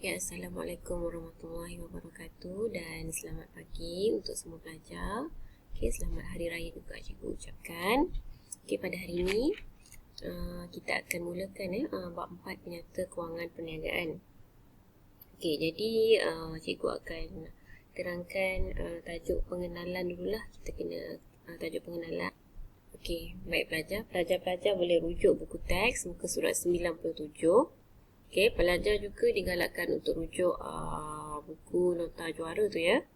Ya, Assalamualaikum warahmatullahi wabarakatuh dan selamat pagi untuk semua pelajar. Okay, selamat Hari Raya juga cikgu ucapkan. Okay, pada hari ini kita akan mulakan bab 4 penyata kewangan perniagaan. Okay, jadi cikgu akan terangkan tajuk pengenalan dululah. Kita kena tajuk pengenalan. Okey, baik pelajar. Pelajar-pelajar boleh rujuk buku teks muka surat 97. Okey, pelajar juga digalakkan untuk rujuk buku nota juara tu ya.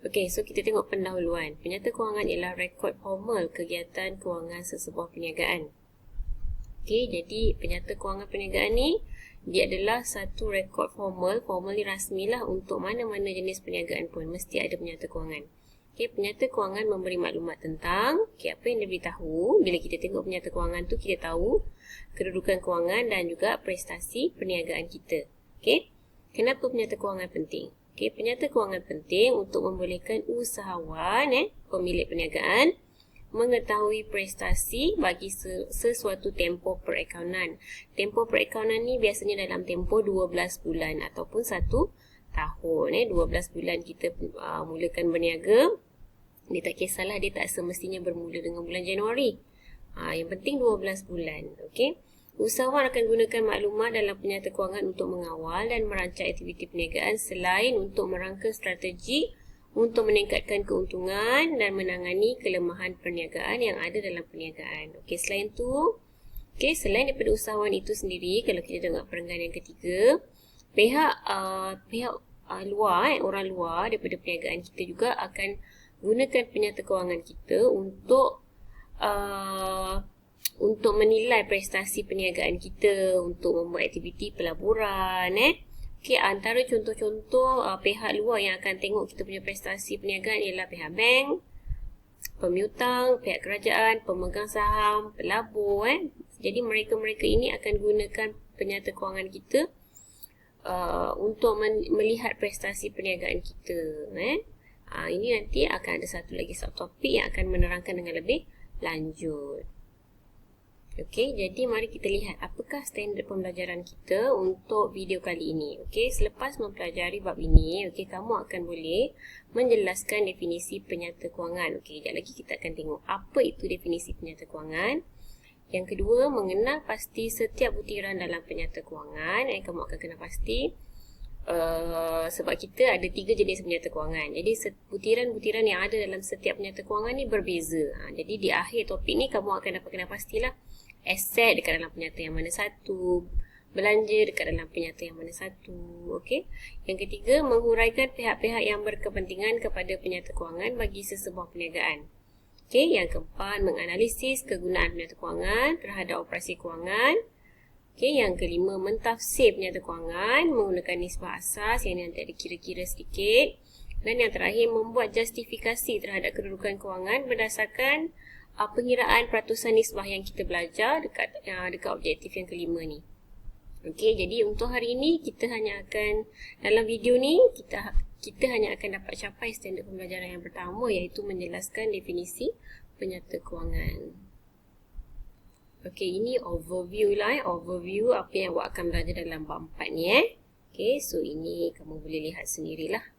Okey, so kita tengok pendahuluan. Penyata kewangan ialah rekod formal kegiatan kewangan sesebuah perniagaan. Okey, jadi penyata kewangan perniagaan ni dia adalah satu rekod formal. Formal ni rasmilah untuk mana-mana jenis perniagaan pun mesti ada penyata kewangan. Okay, penyata kewangan memberi maklumat tentang apa yang dia beritahu. Bila kita tengok penyata kewangan tu, kita tahu kedudukan kewangan dan juga prestasi perniagaan kita. Okay, kenapa penyata kewangan penting? Okay, penyata kewangan penting untuk membolehkan usahawan, pemilik perniagaan, mengetahui prestasi bagi sesuatu tempoh perakaunan. Tempoh perakaunan ni biasanya dalam tempoh 12 bulan ataupun 1 tahun. 12 bulan kita mulakan berniaga. Dia tak kisahlah, dia tak semestinya bermula dengan bulan Januari. Yang penting 12 bulan. Okay? Usahawan akan gunakan maklumat dalam penyata kewangan untuk mengawal dan merancang aktiviti perniagaan selain untuk merangka strategi untuk meningkatkan keuntungan dan menangani kelemahan perniagaan yang ada dalam perniagaan. Okay, selain tu, selain daripada usahawan itu sendiri, kalau kita tengok perenggan yang ketiga, pihak luar, orang luar daripada perniagaan kita juga akan gunakan penyata kewangan kita untuk menilai prestasi perniagaan kita, untuk membuat aktiviti pelaburan. Antara contoh-contoh pihak luar yang akan tengok kita punya prestasi perniagaan ialah pihak bank, pemiutang, pihak kerajaan, pemegang saham, pelabur. Jadi mereka-mereka ini akan gunakan penyata kewangan kita untuk melihat prestasi perniagaan kita. Ini nanti akan ada satu lagi subtopik yang akan menerangkan dengan lebih lanjut. Okey, jadi mari kita lihat apakah standard pembelajaran kita untuk video kali ini. Okey, selepas mempelajari bab ini, kamu akan boleh menjelaskan definisi penyata kewangan. Okey, sekejap lagi kita akan tengok apa itu definisi penyata kewangan. Yang kedua, mengenal pasti setiap butiran dalam penyata kewangan. Kamu akan kenal pasti sebab kita ada 3 jenis penyata kewangan. Jadi butiran-butiran yang ada dalam setiap penyata kewangan ni berbeza. Jadi di akhir topik ni kamu akan dapat kenal pastilah aset dekat dalam penyata yang mana satu, belanja dekat dalam penyata yang mana satu. Okey. Yang ketiga, menghuraikan pihak-pihak yang berkepentingan kepada penyata kewangan bagi sesebuah perniagaan. Okey, yang keempat, menganalisis kegunaan penyata kewangan terhadap operasi kewangan. Okey, yang kelima, mentafsir penyata kewangan menggunakan nisbah asas yang nanti ada kira-kira sedikit. Dan yang terakhir, membuat justifikasi terhadap kedudukan kewangan berdasarkan pengiraan peratusan nisbah yang kita belajar dekat objektif yang kelima ni. Okey, jadi untuk hari ini kita hanya akan, dalam video ni kita hanya akan dapat capai standard pembelajaran yang pertama, iaitu menjelaskan definisi penyata kewangan. Okey, ini overview lah, overview apa yang awak akan belajar dalam bab 4 ni. Okey, so ini kamu boleh lihat sendirilah.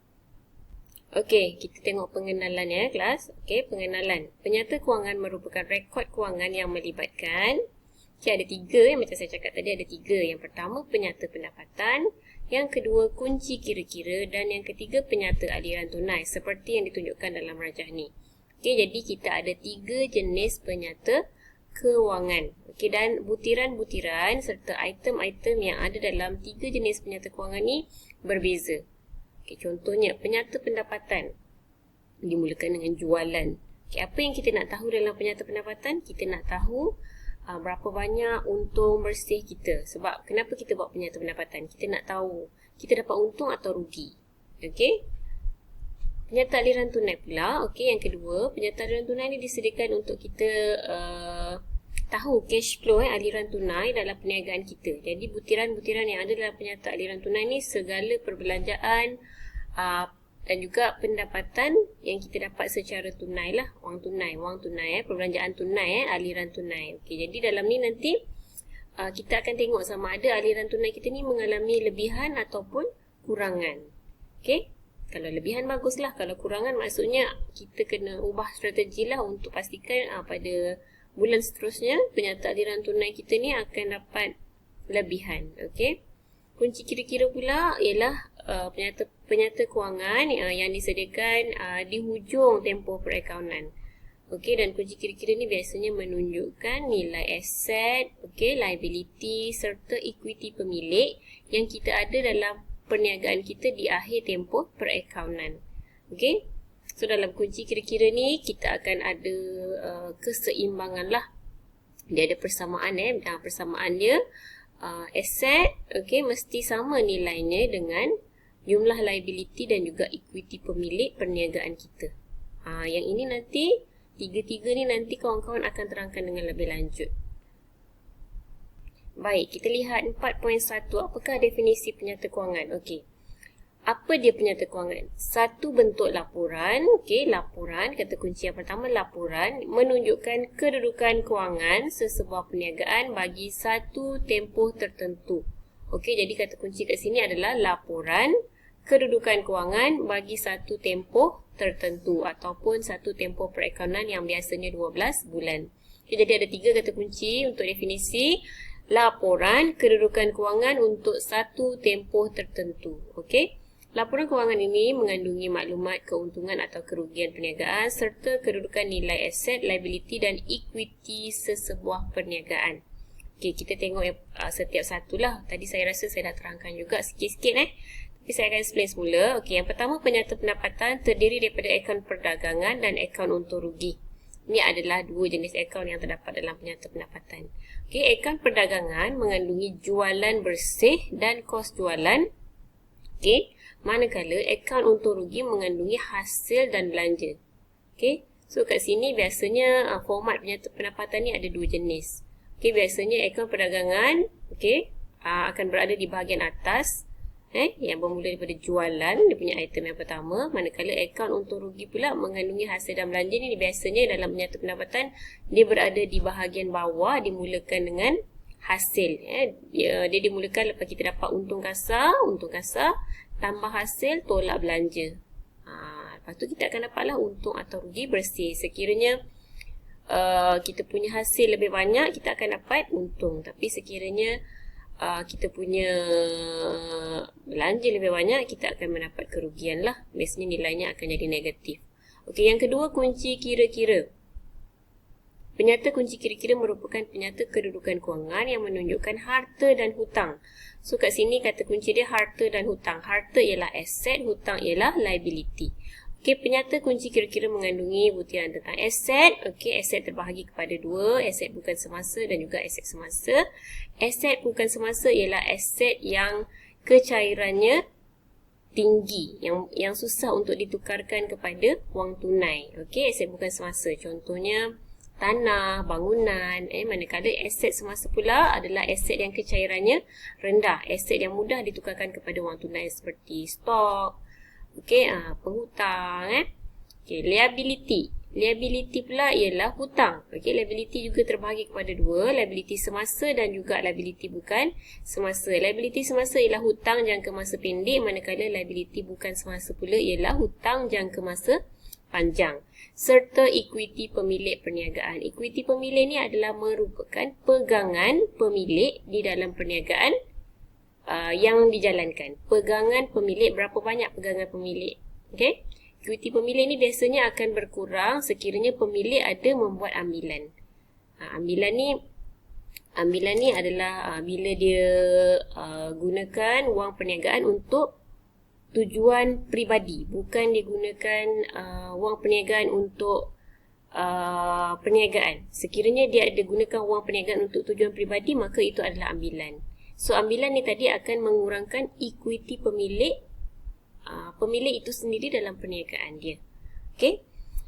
Okey, kita tengok pengenalan kelas. Okey, pengenalan. Penyata kewangan merupakan rekod kewangan yang melibatkan, ada 3 macam saya cakap tadi, ada 3. Yang pertama, penyata pendapatan. Yang kedua, kunci kira-kira. Dan yang ketiga, penyata aliran tunai seperti yang ditunjukkan dalam rajah ni. Okey, jadi kita ada 3 jenis penyata kewangan. Okey, dan butiran-butiran serta item-item yang ada dalam 3 jenis penyata kewangan ni berbeza. Okey, contohnya penyata pendapatan dimulakan dengan jualan. Okey, apa yang kita nak tahu dalam penyata pendapatan? Kita nak tahu berapa banyak untung bersih kita. Sebab kenapa kita buat penyata pendapatan? Kita nak tahu kita dapat untung atau rugi. Okey. Penyata aliran tunai pula. Okey, yang kedua, penyata aliran tunai ni disediakan untuk kita tahu cash flow aliran tunai dalam perniagaan kita. Jadi butiran-butiran yang ada dalam penyata aliran tunai ni segala perbelanjaan dan juga pendapatan yang kita dapat secara tunai lah, wang tunai, perbelanjaan tunai, aliran tunai. Okey, jadi dalam ni nanti kita akan tengok sama ada aliran tunai kita ni mengalami lebihan ataupun kurangan. Okey? Kalau lebihan baguslah, kalau kurangan maksudnya kita kena ubah strategi lah untuk pastikan pada bulan seterusnya penyata aliran tunai kita ni akan dapat lebihan. Okey? Kunci kira-kira pula ialah penyata kewangan yang disediakan di hujung tempoh perakaunan. Okey, dan kunci kira-kira ni biasanya menunjukkan nilai aset, liability serta equity pemilik yang kita ada dalam perniagaan kita di akhir tempoh perakaunan. Okey. So dalam kunci kira-kira ni kita akan ada keseimbangan lah. Dia ada persamaan persamaan dia aset mesti sama nilainya dengan jumlah liability dan juga equity pemilik perniagaan kita. Yang ini nanti tiga-tiga ni nanti kawan-kawan akan terangkan dengan lebih lanjut. Baik, kita lihat 4.1. Apakah definisi penyata kewangan? Okey. Apa dia penyata kewangan? Satu bentuk laporan. Okey, laporan. Kata kunci yang pertama, laporan. Menunjukkan kedudukan kewangan sesebuah perniagaan bagi satu tempoh tertentu. Okey, jadi kata kunci kat sini adalah laporan kedudukan kewangan bagi satu tempoh tertentu ataupun satu tempoh perakaunan yang biasanya 12 bulan. Okay, jadi ada 3 kata kunci untuk definisi laporan kedudukan kewangan untuk satu tempoh tertentu. Okey. Laporan kewangan ini mengandungi maklumat keuntungan atau kerugian perniagaan serta kedudukan nilai aset, liability dan equity sesebuah perniagaan. Okey, kita tengok setiap satu lah. Tadi saya rasa saya dah terangkan juga sikit-sikit Tapi saya akan explain semula. Okey, yang pertama penyata pendapatan terdiri daripada akaun perdagangan dan akaun untung rugi. Ini adalah dua jenis akaun yang terdapat dalam penyata pendapatan. Okey, akaun perdagangan mengandungi jualan bersih dan kos jualan. Okey, manakala akaun untung rugi mengandungi hasil dan belanja. Okey, so kat sini biasanya format penyata pendapatan ni ada dua jenis. Okey, biasanya akaun perdagangan akan berada di bahagian atas. Yang bermula daripada jualan, dia punya item yang pertama. Manakala akaun untung rugi pula mengandungi hasil dan belanja ni biasanya dalam penyata pendapatan dia berada di bahagian bawah, dimulakan dengan hasil. Dia dimulakan lepas kita dapat untung kasar tambah hasil tolak belanja. Lepas tu kita akan dapatlah untung atau rugi bersih. Sekiranya kita punya hasil lebih banyak, kita akan dapat untung. Tapi sekiranya kita punya belanja lebih banyak, kita akan mendapat kerugian lah. Biasanya nilainya akan jadi negatif. Okey, yang kedua kunci kira-kira. Penyata kunci kira-kira merupakan penyata kedudukan kewangan yang menunjukkan harta dan hutang. So kat sini kata kunci dia harta dan hutang. Harta ialah aset, hutang ialah liability. Okey, penyata kunci kira-kira mengandungi butiran tentang aset. Okey, aset terbahagi kepada dua, aset bukan semasa dan juga aset semasa. Aset bukan semasa ialah aset yang kecairannya tinggi, yang susah untuk ditukarkan kepada wang tunai. Okey, aset bukan semasa. Contohnya tanah, bangunan. Manakala aset semasa pula adalah aset yang kecairannya rendah, aset yang mudah ditukarkan kepada wang tunai seperti stok. Okey, penghutang. Okey, liability. Liability pula ialah hutang. Okey, liability juga terbahagi kepada dua, liability semasa dan juga liability bukan semasa. Liability semasa ialah hutang jangka masa pendek, manakala liability bukan semasa pula ialah hutang jangka masa panjang. Serta equity pemilik perniagaan. Equity pemilik ni adalah merupakan pegangan pemilik di dalam perniagaan yang dijalankan. Pegangan pemilik, berapa banyak pegangan pemilik. Okey. Equity pemilik ni biasanya akan berkurang sekiranya pemilik ada membuat ambilan. Ambilan ni adalah bila dia gunakan wang perniagaan untuk tujuan peribadi, bukan digunakan wang perniagaan untuk perniagaan. Sekiranya dia ada gunakan wang perniagaan untuk tujuan peribadi, maka itu adalah ambilan. So ambilan ni tadi akan mengurangkan equity pemilik itu sendiri dalam perniagaan dia. Okey.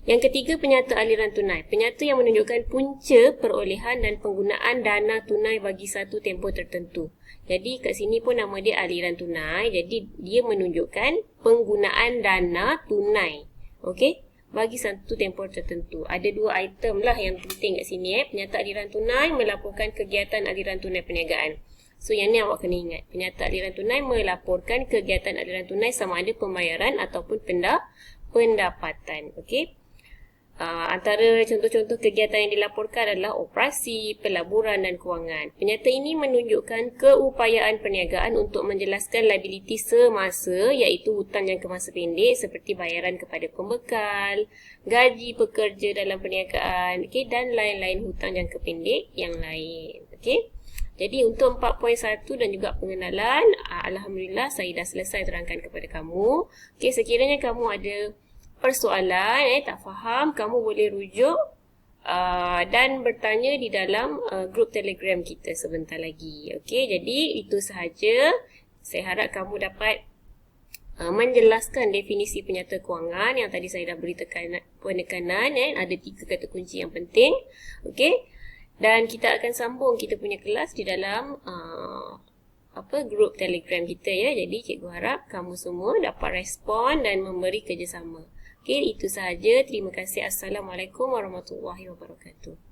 Yang ketiga, penyata aliran tunai. Penyata yang menunjukkan punca perolehan dan penggunaan dana tunai bagi satu tempoh tertentu. Jadi kat sini pun nama dia aliran tunai. Jadi dia menunjukkan penggunaan dana tunai. Okey. bagi satu tempoh tertentu. Ada 2 item lah yang penting kat sini. Penyata aliran tunai melaporkan kegiatan aliran tunai perniagaan. So yang ni awak kena ingat. Penyata aliran tunai melaporkan kegiatan aliran tunai sama ada pembayaran ataupun pendapatan. Okey. Antara contoh-contoh kegiatan yang dilaporkan adalah operasi, pelaburan dan kewangan. Penyata ini menunjukkan keupayaan perniagaan untuk menjelaskan liability semasa, iaitu hutang jangka masa pendek seperti bayaran kepada pembekal, gaji pekerja dalam perniagaan, dan lain-lain hutang jangka pendek yang lain. Jadi untuk 4.1 dan juga pengenalan, alhamdulillah saya dah selesai terangkan kepada kamu. Sekiranya kamu ada persoalan, tak faham, kamu boleh rujuk dan bertanya di dalam grup Telegram kita sebentar lagi. Jadi itu sahaja. Saya harap kamu dapat menjelaskan definisi penyata kewangan yang tadi saya dah beri penekanan. Ada 3 kata kunci yang penting. Dan kita akan sambung kita punya kelas di dalam grup Telegram kita ya. Jadi cikgu harap kamu semua dapat respon dan memberi kerjasama. Itu sahaja. Terima kasih. Assalamualaikum warahmatullahi wabarakatuh.